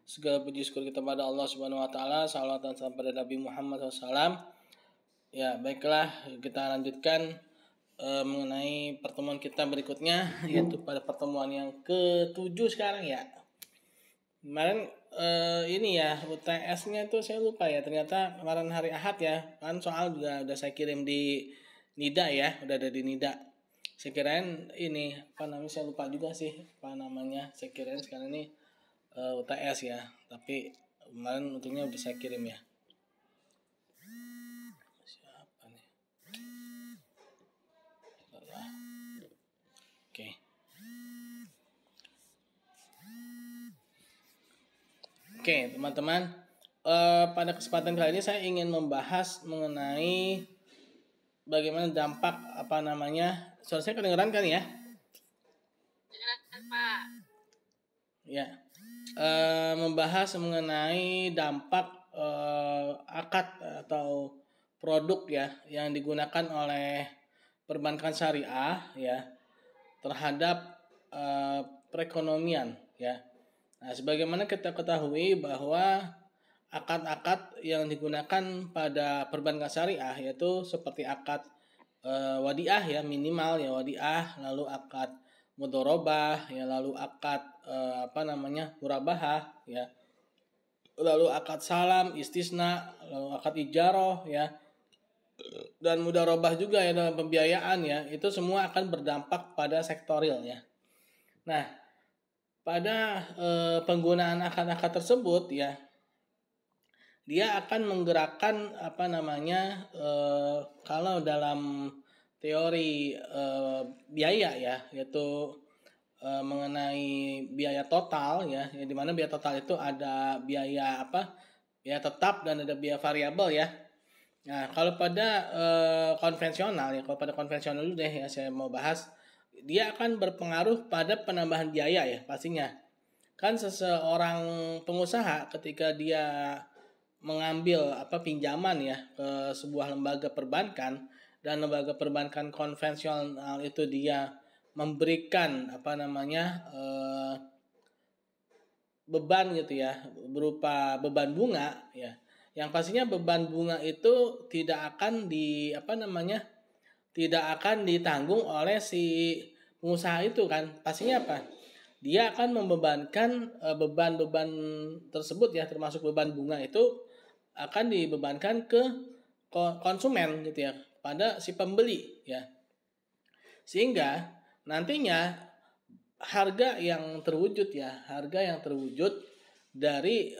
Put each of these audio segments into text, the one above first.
Segala puji syukur kita pada Allah Subhanahu wa taala, salawat dan salam pada Nabi Muhammad SAW. Ya, baiklah kita lanjutkan mengenai pertemuan kita berikutnya, yaitu pada pertemuan yang ke-7 sekarang ya. Kemarin ini ya UTS-nya itu saya lupa ya, ternyata kemarin hari Ahad ya, kan soal juga udah saya kirim di Nida ya, udah ada di Nida. Saya kirain ini apa namanya, saya lupa juga sih apa namanya, saya kirain sekarang ini UTS ya, tapi kemarin untungnya udah saya kirim ya. Siapa nih? Oke. Oke, teman-teman. Pada kesempatan kali ini saya ingin membahas mengenai bagaimana dampak apa namanya. Suara saya kedengeran kan ya? Kedengeran, Pak. Ya. Membahas mengenai dampak akad atau produk ya yang digunakan oleh perbankan syariah ya terhadap perekonomian ya. Nah, sebagaimana kita ketahui bahwa akad-akad yang digunakan pada perbankan syariah yaitu seperti akad wadiah ya, minimal ya wadiah, lalu akad mudorobah ya, lalu akad murabahah ya, lalu akad salam, istisna, lalu akad ijaroh ya, dan mudharabah juga ya dalam pembiayaan ya, itu semua akan berdampak pada sektoril ya. Nah, pada penggunaan akad-akad tersebut ya, dia akan menggerakkan kalau dalam teori biaya ya, yaitu mengenai biaya total ya, yang dimana biaya total itu ada biaya biaya tetap dan ada biaya variabel ya. Nah, kalau pada konvensional ya, kalau pada konvensional dulu deh ya saya mau bahas, dia akan berpengaruh pada penambahan biaya ya pastinya. Kan seseorang pengusaha ketika dia mengambil pinjaman ya ke sebuah lembaga perbankan, dan lembaga perbankan konvensional itu dia memberikan beban gitu ya, berupa beban bunga ya, yang pastinya beban bunga itu tidak akan tidak akan ditanggung oleh si pengusaha itu kan. Pastinya apa? Dia akan membebankan beban-beban tersebut ya, termasuk beban bunga itu akan dibebankan ke konsumen gitu ya, pada si pembeli ya. Sehingga nantinya harga yang terwujud ya, harga yang terwujud dari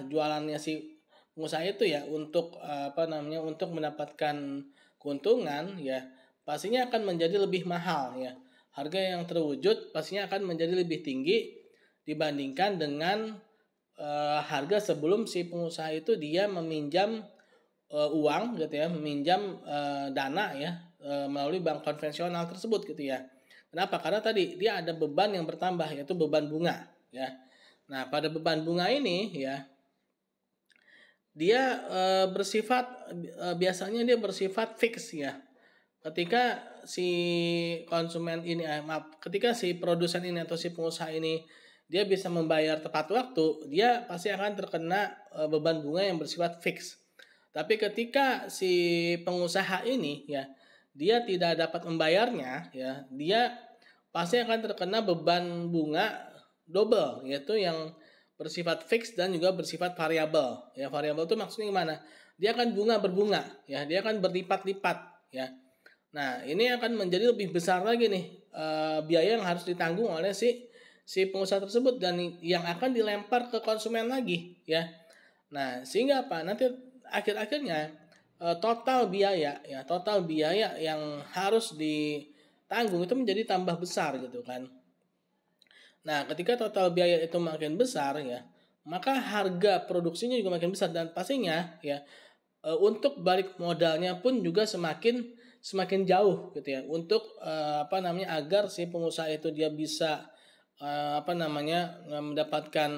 jualannya si pengusaha itu ya, untuk untuk mendapatkan keuntungan ya, pastinya akan menjadi lebih mahal ya. Harga yang terwujud pastinya akan menjadi lebih tinggi dibandingkan dengan harga sebelum si pengusaha itu dia meminjam uang gitu ya, meminjam dana ya melalui bank konvensional tersebut gitu ya. Kenapa? Karena tadi dia ada beban yang bertambah, yaitu beban bunga ya. Nah, pada beban bunga ini ya, dia biasanya dia bersifat fix ya. Ketika si konsumen ini ketika si produsen ini atau si pengusaha ini dia bisa membayar tepat waktu, dia pasti akan terkena beban bunga yang bersifat fix. Tapi ketika si pengusaha ini ya, dia tidak dapat membayarnya ya, dia pasti akan terkena beban bunga double, yaitu yang bersifat fix dan juga bersifat variabel. Ya, variabel itu maksudnya gimana? Dia akan berbunga ya, dia akan berlipat-lipat ya. Nah, ini akan menjadi lebih besar lagi nih biaya yang harus ditanggung oleh si pengusaha tersebut, dan yang akan dilempar ke konsumen lagi ya. Nah, sehingga apa? Nanti akhir-akhirnya total biaya yang harus ditanggung itu menjadi tambah besar gitu kan. Nah, ketika total biaya itu makin besar ya, maka harga produksinya juga makin besar, dan pastinya ya untuk balik modalnya pun juga semakin jauh gitu ya, untuk agar si pengusaha itu dia bisa mendapatkan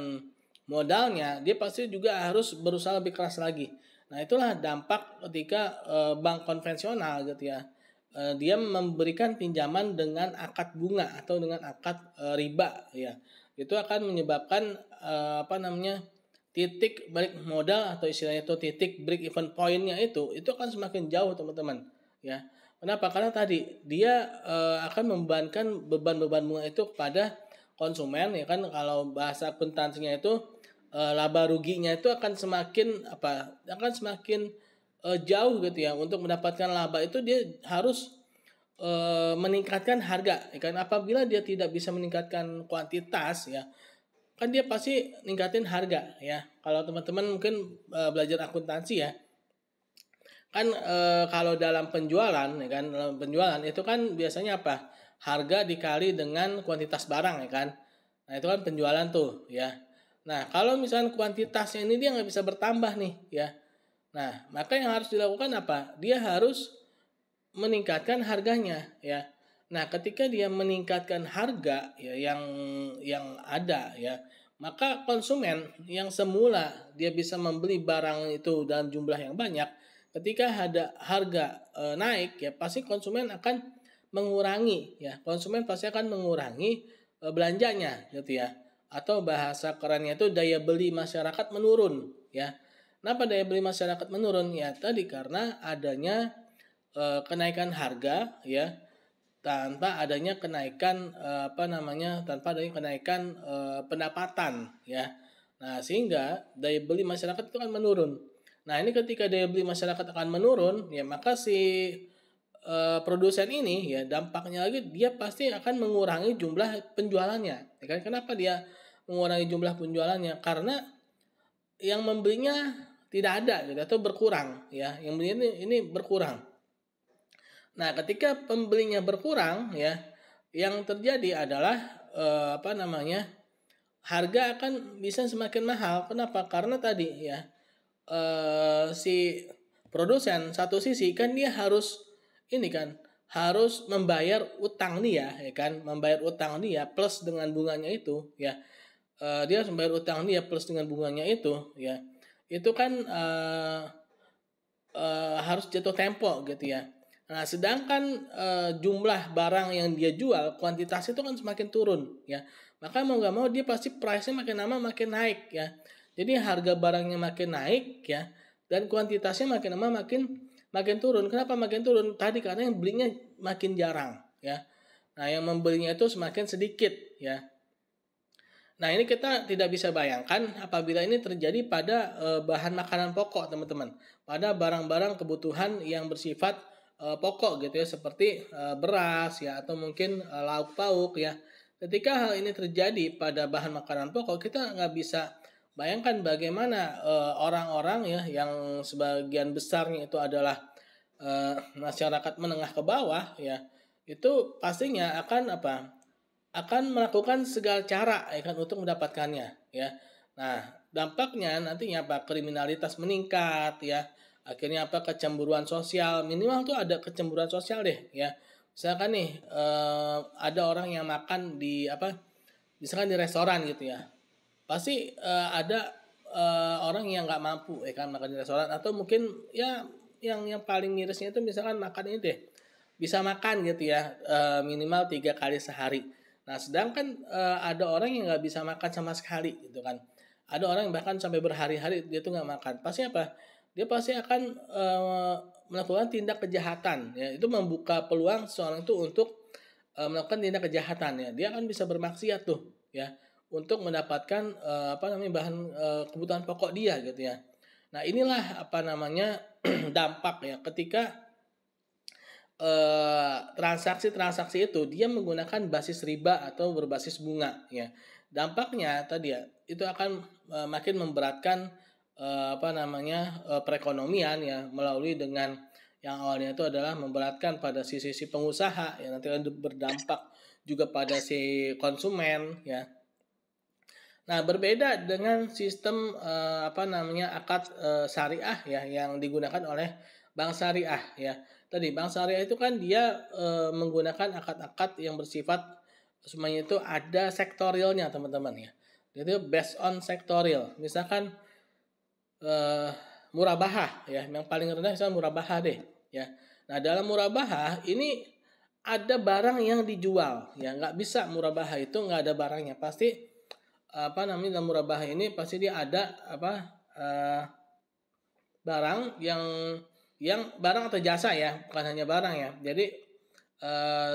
modalnya, dia pasti juga harus berusaha lebih keras lagi. Nah, itulah dampak ketika bank konvensional gitu ya dia memberikan pinjaman dengan akad bunga atau dengan akad riba ya. Itu akan menyebabkan titik balik modal atau istilahnya itu titik break even point-nya itu akan semakin jauh teman-teman ya. Kenapa? Karena tadi dia akan membebankan beban-beban bunga itu kepada konsumen ya kan. Kalau bahasa akuntansinya itu laba ruginya itu akan semakin jauh gitu ya. Untuk mendapatkan laba itu dia harus meningkatkan harga ya kan. Apabila dia tidak bisa meningkatkan kuantitas ya, kan dia pasti ningkatin harga ya. Kalau teman-teman mungkin belajar akuntansi ya, kan kalau dalam penjualan ya kan, dalam penjualan itu kan biasanya apa, harga dikali dengan kuantitas barang ya kan. Nah itu kan penjualan tuh ya. Nah kalau misalnya kuantitasnya ini dia nggak bisa bertambah nih ya, nah maka yang harus dilakukan apa, dia harus meningkatkan harganya ya. Nah, ketika dia meningkatkan harga ya yang ada ya, maka konsumen yang semula dia bisa membeli barang itu dalam jumlah yang banyak, ketika ada harga naik ya, pasti konsumen akan mengurangi ya. Konsumen pasti akan mengurangi belanjanya gitu ya. Atau bahasa kerennya itu daya beli masyarakat menurun ya. Kenapa daya beli masyarakat menurun? Ya tadi karena adanya kenaikan harga ya, tanpa adanya kenaikan pendapatan ya. Nah sehingga daya beli masyarakat itu akan menurun. Nah ini ketika daya beli masyarakat akan menurun ya, maka si produsen ini ya dampaknya lagi dia pasti akan mengurangi jumlah penjualannya ya kan. Kenapa dia mengurangi jumlah penjualannya? Karena yang membelinya tidak ada gitu atau berkurang ya, yang beli ini berkurang. Nah, ketika pembelinya berkurang ya, yang terjadi adalah harga akan bisa semakin mahal. Kenapa? Karena tadi ya si produsen satu sisi kan dia harus harus membayar utang dia ya kan, membayar utang dia plus dengan bunganya itu ya. Dia harus membayar utang dia plus dengan bunganya itu ya. Itu kan harus jatuh tempo gitu ya. Nah, sedangkan jumlah barang yang dia jual, kuantitas itu kan semakin turun ya. Maka mau nggak mau dia pasti price-nya makin lama makin naik ya. Jadi harga barangnya makin naik ya, dan kuantitasnya makin lama makin turun. Kenapa makin turun? Tadi karena yang belinya makin jarang ya. Nah, yang membelinya itu semakin sedikit ya. Nah, ini kita tidak bisa bayangkan apabila ini terjadi pada bahan makanan pokok, teman-teman. Pada barang-barang kebutuhan yang bersifat pokok gitu ya, seperti beras ya, atau mungkin lauk pauk ya. Ketika hal ini terjadi pada bahan makanan pokok, kita nggak bisa bayangkan bagaimana orang-orang ya yang sebagian besarnya itu adalah masyarakat menengah ke bawah ya, itu pastinya akan melakukan segala cara ya kan untuk mendapatkannya ya. Nah, dampaknya nantinya kriminalitas meningkat ya. Akhirnya kecemburuan sosial, minimal tuh ada kecemburuan sosial deh ya. Misalkan nih ada orang yang makan di misalkan di restoran gitu ya. Pasti ada orang yang nggak mampu ya kan makan di restoran, atau mungkin ya yang paling mirisnya itu misalkan makan ini deh, bisa makan gitu ya minimal 3 kali sehari. Nah, sedangkan ada orang yang nggak bisa makan sama sekali gitu kan. Ada orang yang bahkan sampai berhari-hari dia tuh nggak makan. Pasti dia pasti akan melakukan tindak kejahatan ya. Itu membuka peluang seorang itu untuk melakukan tindak kejahatan ya. Dia akan bisa bermaksiat tuh ya untuk mendapatkan bahan kebutuhan pokok dia gitu ya. Nah, inilah dampak ya ketika transaksi-transaksi itu dia menggunakan basis riba atau berbasis bunga ya. Dampaknya tadi ya itu akan makin memberatkan perekonomian ya, melalui dengan yang awalnya itu adalah memberatkan pada sisi pengusaha yang nanti akan berdampak juga pada si konsumen ya. Nah, berbeda dengan sistem akad syariah ya yang digunakan oleh bank syariah ya. Tadi bank syariah itu kan dia menggunakan akad-akad yang bersifat semuanya itu ada sektorialnya, teman-teman ya. Jadi based on sektorial. Misalkan murabahah ya, yang paling rendah misalnya murabahah deh ya. Nah, dalam murabahah ini ada barang yang dijual, ya nggak bisa murabahah itu nggak ada barangnya, pasti dalam murabahah ini pasti dia ada barang yang barang atau jasa ya, bukan hanya barang ya. Jadi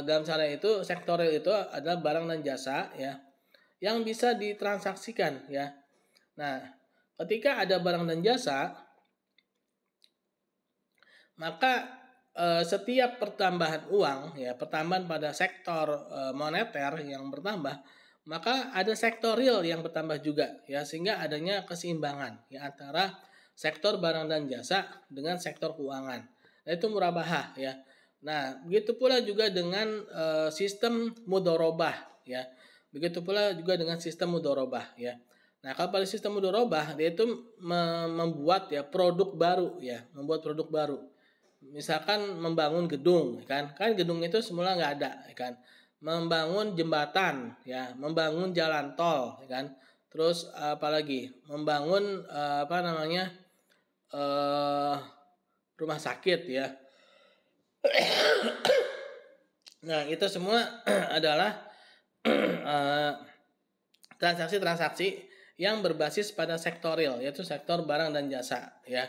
dalam cara itu sektorial itu adalah barang dan jasa ya yang bisa ditransaksikan ya. Nah, ketika ada barang dan jasa, maka setiap pertambahan uang ya, pertambahan pada sektor moneter yang bertambah, maka ada sektor real yang bertambah juga ya, sehingga adanya keseimbangan ya antara sektor barang dan jasa dengan sektor keuangan. Nah, itu murabahah ya. Nah, begitu pula juga dengan sistem mudorobah ya. Begitu pula juga dengan sistem mudorobah ya. Nah, kalau pada sistem mudorobah dia itu membuat ya produk baru ya, membuat produk baru. Misalkan membangun gedung, kan gedung itu semula nggak ada, kan. Membangun jembatan, ya, membangun jalan tol, kan. Terus apalagi membangun rumah sakit, ya. Nah, itu semua adalah transaksi-transaksi yang berbasis pada sektorial, yaitu sektor barang dan jasa, ya.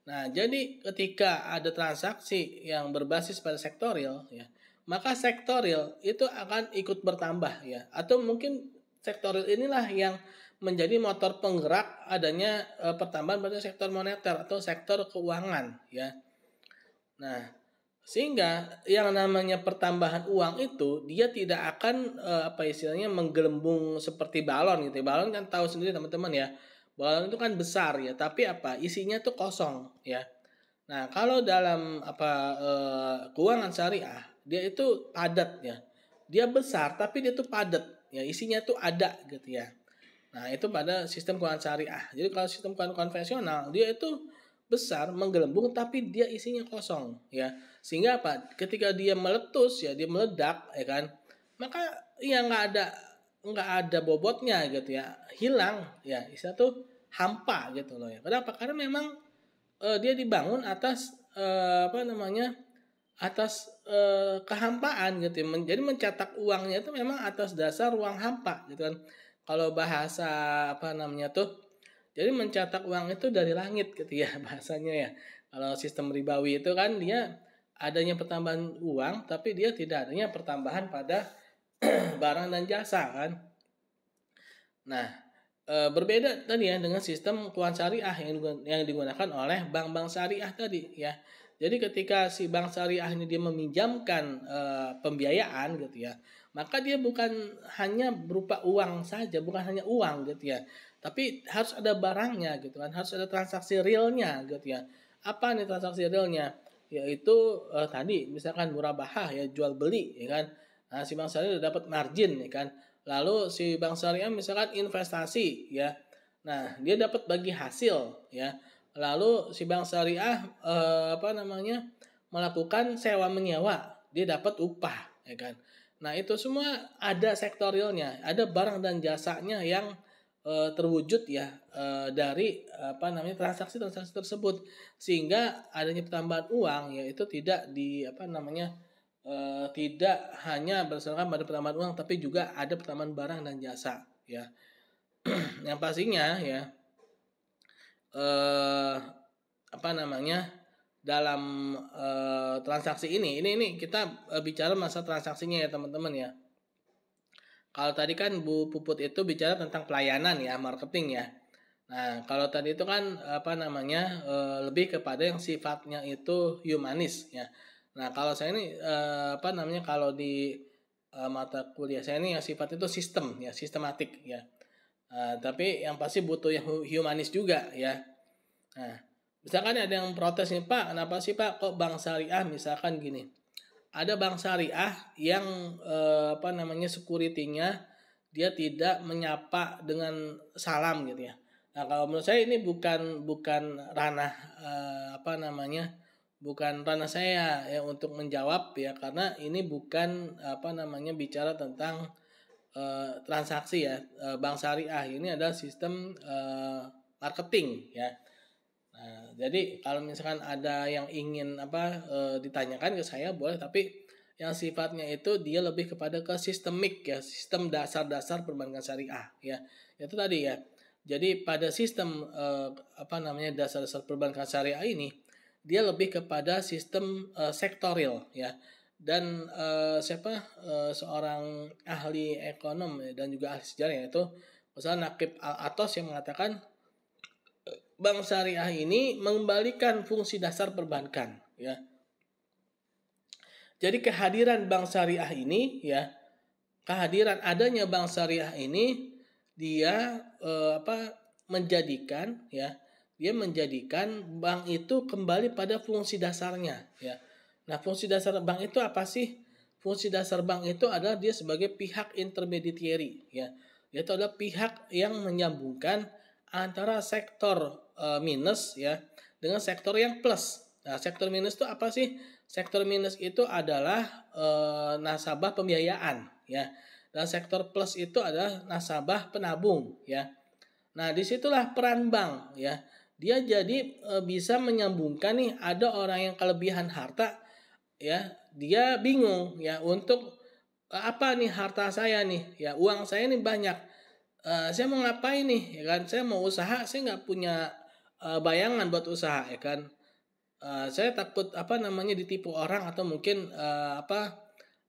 Nah, jadi ketika ada transaksi yang berbasis pada sektorial, ya, maka sektorial itu akan ikut bertambah, ya. Atau mungkin sektorial inilah yang menjadi motor penggerak adanya pertambahan pada sektor moneter atau sektor keuangan, ya. Nah, sehingga yang namanya pertambahan uang itu dia tidak akan istilahnya menggelembung seperti balon gitu. Balon kan tahu sendiri teman-teman ya. Balon itu kan besar ya, tapi isinya tuh kosong ya. Nah, kalau dalam keuangan syariah, dia itu padat ya. Dia besar tapi dia tuh padat ya, isinya tuh ada gitu ya. Nah, itu pada sistem keuangan syariah. Jadi kalau sistem keuangan konvensional, dia itu besar, menggelembung tapi dia isinya kosong ya. Sehingga ketika dia meletus ya, dia meledak ya kan. Maka ya nggak ada bobotnya gitu ya, hilang ya, istilah tuh hampa gitu loh ya. Kenapa? Karena memang dia dibangun atas atas kehampaan gitu ya. Jadi mencetak uangnya itu memang atas dasar ruang hampa gitu kan. Kalau bahasa jadi mencetak uang itu dari langit gitu ya bahasanya ya. Kalau sistem ribawi itu kan dia adanya pertambahan uang tapi dia tidak adanya pertambahan pada barang dan jasa kan. Nah, berbeda tadi ya dengan sistem keuangan syariah yang digunakan oleh bank-bank syariah tadi ya. Jadi ketika si bank syariah ini dia meminjamkan pembiayaan gitu ya, maka dia bukan hanya berupa uang saja, bukan hanya uang gitu ya, tapi harus ada barangnya gitu kan, harus ada transaksi realnya gitu ya. Apa nih transaksi realnya? Yaitu tadi misalkan murabahah ya, jual beli ya kan. Nah, si bank syariah udah dapat margin ya kan. Lalu si bank syariah misalkan investasi ya. Nah, dia dapat bagi hasil ya. Lalu si bank syariah melakukan sewa menyewa, dia dapat upah ya kan. Nah, itu semua ada sektorialnya, ada barang dan jasanya yang terwujud ya dari transaksi-transaksi tersebut, sehingga adanya pertambahan uang yaitu tidak tidak hanya berdasarkan pada pertambahan uang tapi juga ada pertambahan barang dan jasa ya. Yang pastinya ya dalam transaksi ini kita bicara masa transaksinya ya teman-teman ya. Kalau tadi kan Bu Puput itu bicara tentang pelayanan ya, marketing ya. Nah, kalau tadi itu kan lebih kepada yang sifatnya itu humanis ya. Nah, kalau saya ini kalau di mata kuliah saya ini yang sifat itu sistem ya, sistematik ya. Tapi yang pasti butuh yang humanis juga ya. Nah, misalkan ada yang protes nih, Pak, kenapa sih Pak kok bank syariah misalkan gini. Ada bank syariah yang security-nya dia tidak menyapa dengan salam gitu ya. Nah, kalau menurut saya ini bukan ranah bukan ranah saya ya untuk menjawab ya, karena ini bukan bicara tentang transaksi ya. Bank syariah ini adalah sistem marketing ya. Jadi kalau misalkan ada yang ingin ditanyakan ke saya boleh, tapi yang sifatnya itu dia lebih kepada ke sistemik ya, sistem dasar-dasar perbankan syariah ya. Itu tadi ya. Jadi pada sistem dasar-dasar perbankan syariah ini dia lebih kepada sistem sektorial ya. Dan seorang ahli ekonom dan juga ahli sejarah yaitu Ustaz Naqib Al-Atos yang mengatakan bank syariah ini mengembalikan fungsi dasar perbankan ya. Jadi kehadiran bank syariah ini ya, kehadiran adanya bank syariah ini dia menjadikan bank itu kembali pada fungsi dasarnya ya. Nah, fungsi dasar bank itu apa sih? Fungsi dasar bank itu adalah dia sebagai pihak intermediary ya. Yaitu adalah pihak yang menyambungkan antara sektor minus ya dengan sektor yang plus. Nah, sektor minus itu apa sih? Sektor minus itu adalah nasabah pembiayaan ya. Dan sektor plus itu adalah nasabah penabung ya. Nah, disitulah peran bank ya. Dia jadi bisa menyambungkan nih, ada orang yang kelebihan harta ya, dia bingung ya untuk apa nih harta saya nih ya, uang saya nih banyak. Saya mau ngapain nih ya kan, saya mau usaha, saya nggak punya bayangan buat usaha ya kan. Saya takut ditipu orang atau mungkin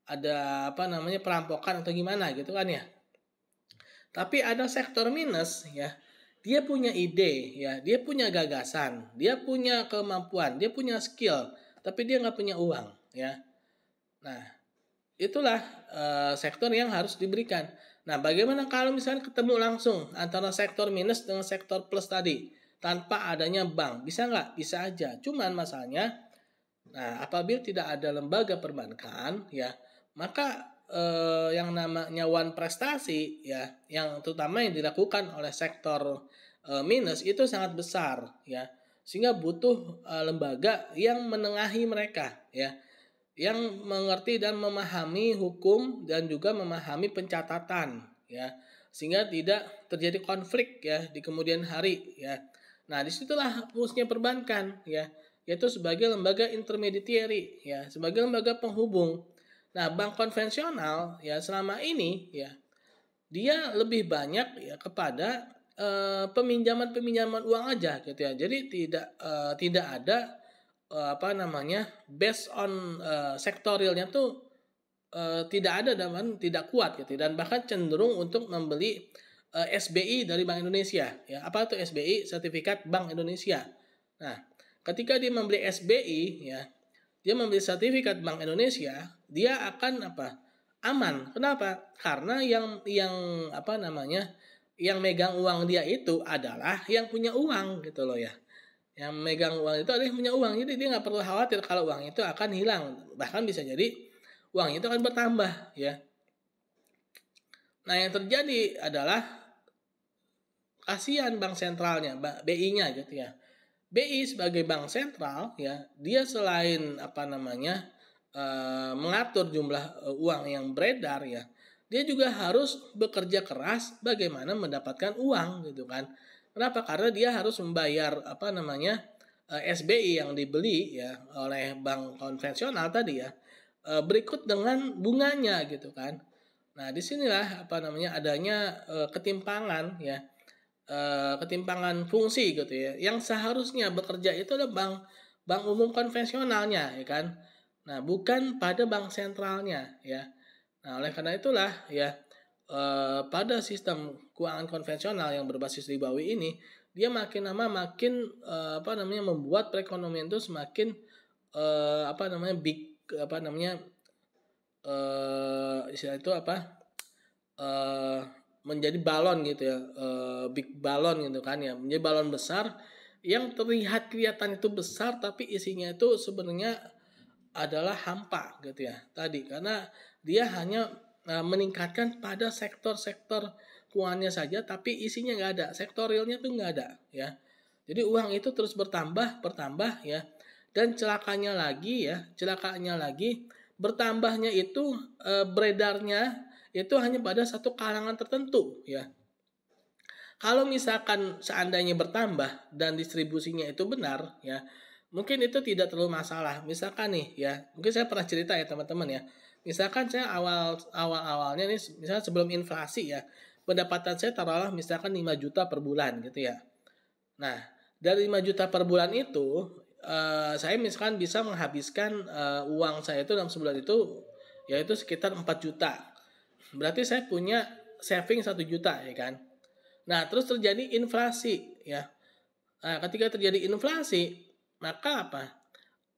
ada perampokan atau gimana gitu kan ya. Tapi ada sektor minus ya, dia punya ide ya, dia punya gagasan, dia punya kemampuan, dia punya skill, tapi dia nggak punya uang ya. Nah, itulah sektor yang harus diberikan. Nah, bagaimana kalau misalnya ketemu langsung antara sektor minus dengan sektor plus tadi tanpa adanya bank? Bisa nggak? Bisa aja. Cuman masalahnya, nah apabila tidak ada lembaga perbankan, ya maka yang namanya one prestasi, ya yang terutama yang dilakukan oleh sektor minus itu sangat besar, ya sehingga butuh lembaga yang menengahi mereka, ya yang mengerti dan memahami hukum dan juga memahami pencatatan ya, sehingga tidak terjadi konflik ya di kemudian hari ya. Nah, disitulah fungsinya perbankan ya, yaitu sebagai lembaga intermediary ya, sebagai lembaga penghubung. Nah, bank konvensional ya selama ini ya dia lebih banyak ya kepada peminjaman uang aja gitu ya. Jadi tidak ada based on sektorialnya tuh tidak ada dan tidak kuat gitu, dan bahkan cenderung untuk membeli SBI dari Bank Indonesia ya. Apa itu SBI? Sertifikat Bank Indonesia. Nah, ketika dia membeli SBI ya, dia membeli sertifikat Bank Indonesia, dia akan aman. Kenapa? Karena yang yang megang uang dia itu adalah yang punya uang gitu loh ya. Yang megang uang itu adalah yang punya uang, jadi dia nggak perlu khawatir kalau uang itu akan hilang, bahkan bisa jadi uang itu akan bertambah ya. Nah, yang terjadi adalah kasihan bank sentralnya, BI-nya gitu ya. BI sebagai bank sentral ya, dia selain mengatur jumlah uang yang beredar ya, dia juga harus bekerja keras bagaimana mendapatkan uang gitu kan. Kenapa? Karena dia harus membayar SBI yang dibeli ya oleh bank konvensional tadi ya, berikut dengan bunganya gitu kan. Nah, disinilah adanya ketimpangan ya, ketimpangan fungsi gitu ya. Yang seharusnya bekerja itu adalah bank umum konvensionalnya ya kan. Nah, bukan pada bank sentralnya ya. Nah, oleh karena itulah ya, pada sistem keuangan konvensional yang berbasis ribawi ini, dia makin lama makin membuat perekonomian itu semakin istilah itu menjadi balon gitu ya, big balon gitu kan ya, menjadi balon besar yang kelihatan itu besar tapi isinya itu sebenarnya adalah hampa gitu ya tadi, karena dia hanya meningkatkan pada sektor-sektor keuangannya saja, tapi isinya nggak ada, sektorialnya tuh nggak ada ya. Jadi uang itu terus bertambah ya, dan celakanya lagi bertambahnya itu beredarnya itu hanya pada satu kalangan tertentu ya. Kalau misalkan seandainya bertambah dan distribusinya itu benar, ya, mungkin itu tidak terlalu masalah. Misalkan nih, ya, mungkin saya pernah cerita ya teman-teman ya. Misalkan saya awalnya nih, misalnya sebelum inflasi ya, pendapatan saya taruhlah misalkan 5 juta per bulan gitu ya. Nah, dari 5 juta per bulan itu, saya misalkan bisa menghabiskan uang saya itu dalam sebulan itu yaitu sekitar 4 juta. Berarti saya punya saving 1 juta ya kan. Nah, terus terjadi inflasi ya. Nah, ketika terjadi inflasi, maka apa?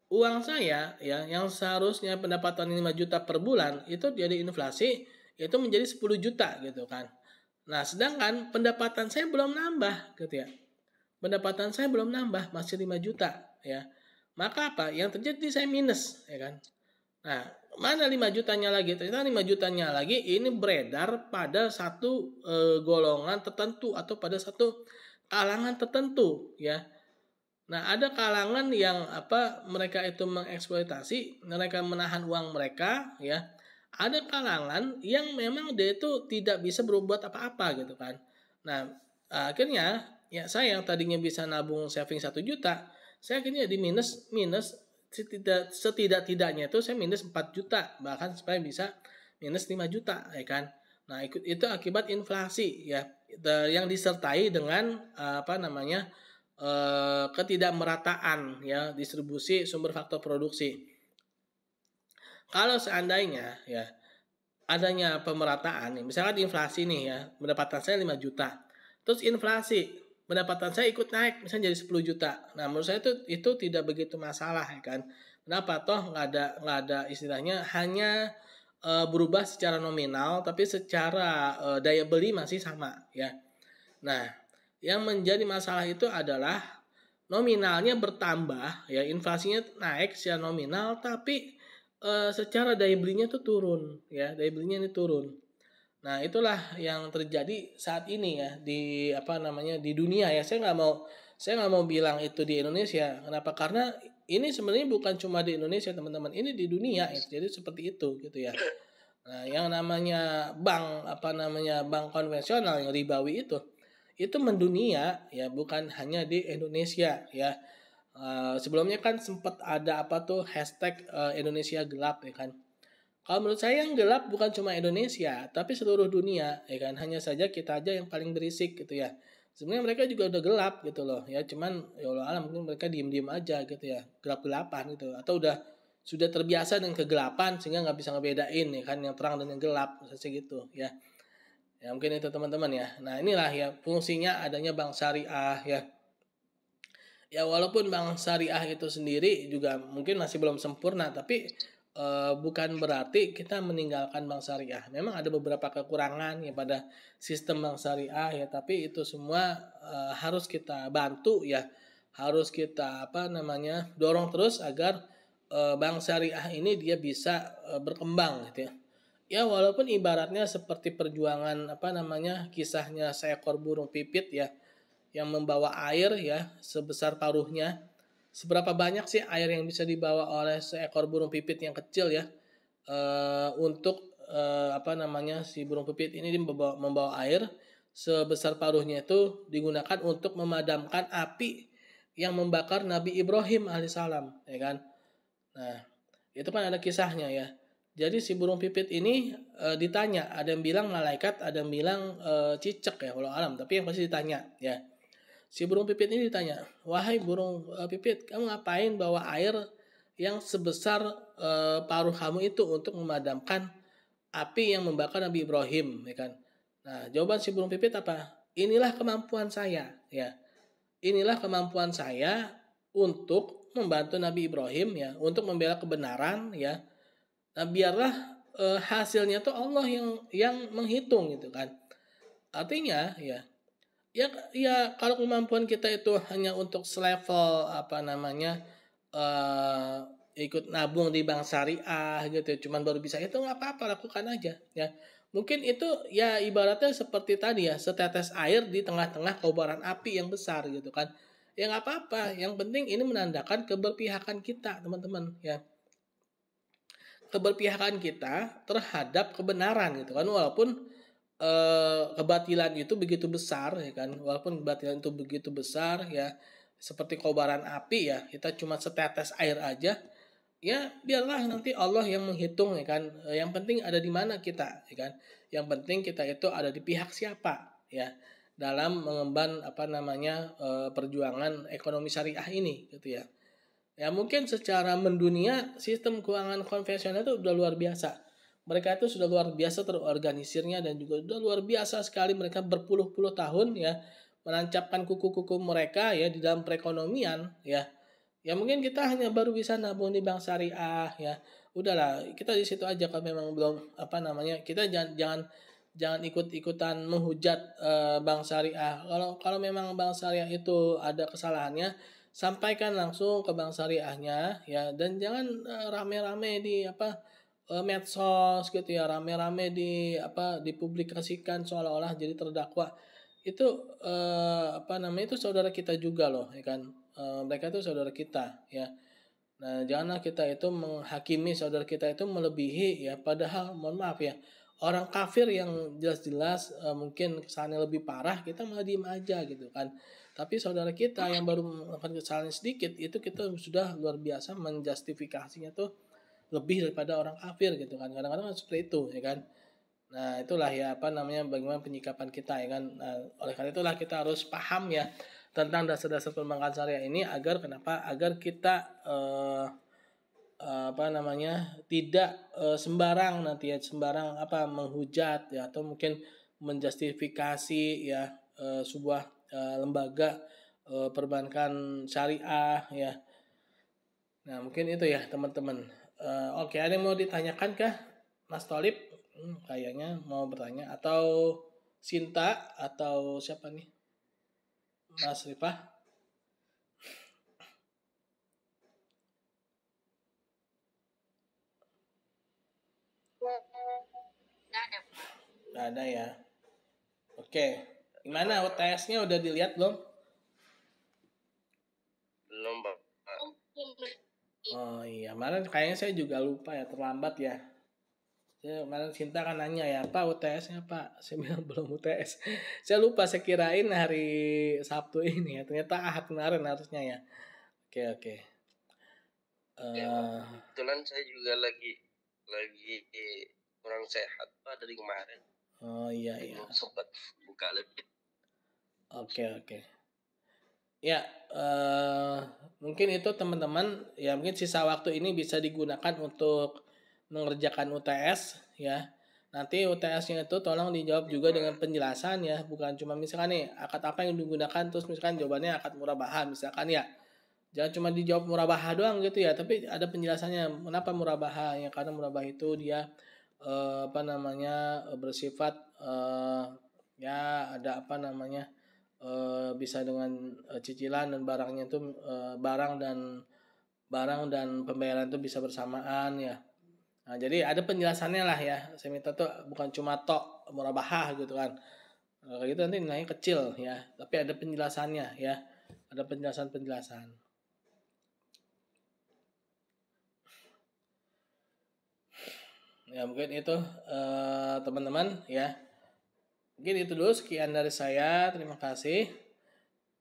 Uang saya ya yang seharusnya pendapatan 5 juta per bulan itu jadi inflasi itu menjadi 10 juta gitu kan. Nah, sedangkan pendapatan saya belum nambah gitu ya. Pendapatan saya belum nambah, masih 5 juta ya. Maka apa? Yang terjadi saya minus ya kan. Nah, mana 5 jutanya lagi? Ternyata 5 jutanya lagi ini beredar pada satu golongan tertentu atau pada satu kalangan tertentu ya. Nah, ada kalangan yang mereka itu mengeksploitasi, mereka menahan uang mereka ya. Ada kalangan yang memang dia itu tidak bisa berbuat apa-apa gitu kan. Nah, akhirnya ya saya yang tadinya bisa nabung saving 1 juta, saya akhirnya di minus minus setidak-tidaknya itu saya minus 4 juta, bahkan supaya bisa minus 5 juta ya kan. Nah, itu akibat inflasi ya, yang disertai dengan ketidakmerataan ya distribusi sumber faktor produksi. Kalau seandainya ya adanya pemerataan, misalkan inflasi nih ya, pendapatan saya 5 juta. Terus inflasi, pendapatan saya ikut naik, misalnya jadi 10 juta. Nah, menurut saya itu tidak begitu masalah ya kan. Kenapa? Toh nggak ada istilahnya hanya berubah secara nominal, tapi secara daya beli masih sama ya. Nah, yang menjadi masalah itu adalah nominalnya bertambah ya, inflasinya naik secara nominal, tapi secara daya belinya tuh turun ya, daya belinya ini turun. Nah, itulah yang terjadi saat ini ya di dunia ya. Saya nggak mau bilang itu di Indonesia. Kenapa? Karena ini sebenarnya bukan cuma di Indonesia teman-teman, ini di dunia ya. Jadi seperti itu gitu ya. Nah, yang namanya bank konvensional yang ribawi itu mendunia ya, bukan hanya di Indonesia ya. Sebelumnya kan sempat ada hashtag Indonesia gelap ya kan. Kalau menurut saya yang gelap bukan cuma Indonesia, tapi seluruh dunia ya kan. Hanya saja kita aja yang paling berisik gitu ya. Sebenarnya mereka juga udah gelap gitu loh ya. Cuman ya Allah alam mungkin mereka diem-diem aja gitu ya. Gelap-gelapan gitu. Atau sudah terbiasa dengan kegelapan sehingga nggak bisa ngebedain ya kan yang terang dan yang gelap misalnya gitu ya. Ya mungkin itu teman-teman ya. Nah, inilah ya fungsinya adanya bank syariah ya. Ya walaupun bank syariah itu sendiri juga mungkin masih belum sempurna, tapi bukan berarti kita meninggalkan bank syariah. Memang ada beberapa kekurangan ya pada sistem bank syariah ya, tapi itu semua harus kita bantu ya, harus kita dorong terus agar bank syariah ini dia bisa berkembang gitu ya. Ya walaupun ibaratnya seperti perjuangan kisahnya seekor burung pipit ya, yang membawa air ya sebesar paruhnya. Seberapa banyak sih air yang bisa dibawa oleh seekor burung pipit yang kecil ya, untuk si burung pipit ini membawa air sebesar paruhnya itu digunakan untuk memadamkan api yang membakar Nabi Ibrahim alaihissalam ya kan. Nah, itu kan ada kisahnya ya. Jadi si burung pipit ini ditanya, ada yang bilang malaikat, ada yang bilang cicak ya, walau alam, tapi yang pasti ditanya ya. Si burung pipit ini ditanya, wahai burung pipit, kamu ngapain bawa air yang sebesar paruh kamu itu untuk memadamkan api yang membakar Nabi Ibrahim, ya kan? Nah, jawaban si burung pipit apa? Inilah kemampuan saya, ya. Inilah kemampuan saya untuk membantu Nabi Ibrahim, ya, untuk membela kebenaran, ya. Nah, biarlah hasilnya tuh Allah yang menghitung gitu kan. Artinya, ya kalau kemampuan kita itu hanya untuk selevel ikut nabung di bank syariah gitu, cuman baru bisa itu nggak apa-apa, lakukan aja ya. Mungkin itu ya ibaratnya seperti tadi ya, setetes air di tengah-tengah kobaran api yang besar gitu kan. Ya nggak apa-apa, yang penting ini menandakan keberpihakan kita teman-teman ya. Keberpihakan kita terhadap kebenaran gitu kan, walaupun kebatilan itu begitu besar ya kan, walaupun kebatilan itu begitu besar ya, seperti kobaran api ya, kita cuma setetes air aja, ya biarlah nanti Allah yang menghitung ya kan. Yang penting ada di mana kita ya kan, yang penting kita itu ada di pihak siapa ya dalam mengemban perjuangan ekonomi syariah ini gitu ya. Ya mungkin secara mendunia sistem keuangan konvensional itu udah luar biasa. Mereka itu sudah luar biasa terorganisirnya dan juga sudah luar biasa sekali mereka berpuluh-puluh tahun ya menancapkan kuku-kuku mereka ya di dalam perekonomian ya. Ya mungkin kita hanya baru bisa nabung di bank syariah ya. Udahlah, kita di situ aja kalau memang belum kita jangan ikut-ikutan menghujat bank syariah. Kalau memang bank syariah itu ada kesalahannya, sampaikan langsung ke bank syariahnya ya, dan jangan rame-rame di medsos gitu ya, rame-rame dipublikasikan seolah-olah jadi terdakwa. Itu itu saudara kita juga loh ya kan. Mereka itu saudara kita ya. Nah, janganlah kita itu menghakimi saudara kita itu melebihi ya, padahal mohon maaf ya, orang kafir yang jelas-jelas mungkin kesalahannya lebih parah, kita malah diem aja gitu kan. Tapi saudara kita yang baru melakukan kesalahan sedikit, itu kita sudah luar biasa menjustifikasinya tuh lebih daripada orang kafir gitu kan. Kadang-kadang seperti itu ya kan. Nah, itulah ya bagaimana penyikapan kita ya kan. Nah, oleh karena itulah kita harus paham ya tentang dasar-dasar perbankan syariah ini agar kita tidak sembarang menghujat ya, atau mungkin menjustifikasi ya sebuah lembaga perbankan syariah ya. Nah, mungkin itu ya teman-teman. Oke, ada yang mau ditanyakan kah Mas Tolib? Kayaknya mau bertanya, atau Sinta, atau siapa nih? Mas Rifah? Nggak ada ya. Oke, gimana UTS-nya udah dilihat belum? Belum, Pak. Oh iya, kemarin kayaknya saya juga lupa ya, terlambat ya. Kemarin Cinta kan nanya ya, Pak UTS-nya Pak. Saya bilang belum UTS. Saya lupa, saya kirain hari Sabtu ini ya. Ternyata Ahad kemarin harusnya ya. Oke. Kebetulan saya juga lagi kurang sehat Pak dari kemarin. Oh iya. Belum sempat buka lebih. Oke. Ya, mungkin itu teman-teman ya, mungkin sisa waktu ini bisa digunakan untuk mengerjakan UTS ya. Nanti UTS-nya itu tolong dijawab juga dengan penjelasan ya, bukan cuma misalkan nih akad apa yang digunakan terus misalkan jawabannya akad murabaha misalkan ya. Jangan cuma dijawab murabaha doang gitu ya, tapi ada penjelasannya kenapa murabaha ya, karena murabaha itu dia bersifat ya ada bisa dengan cicilan dan barangnya itu barang dan pembayaran itu bisa bersamaan ya. Nah, jadi ada penjelasannya lah ya. Saya minta tuh bukan cuma tok murabahah gitu kan. Kayak gitu nanti nilainya kecil ya, tapi ada penjelasannya ya. Ada penjelasan. Ya mungkin itu teman-teman ya. Mungkin itu dulu, sekian dari saya. Terima kasih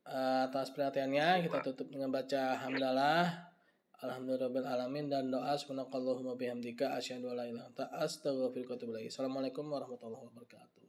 atas perhatiannya. Kita tutup dengan baca hamdalah, alhamdulillahirabbil alamin, dan doa subhanakallahumma bihamdika asyhadu an la ilaha illa anta astaghfiruka wa atubu ilaik. Assalamualaikum warahmatullahi wabarakatuh.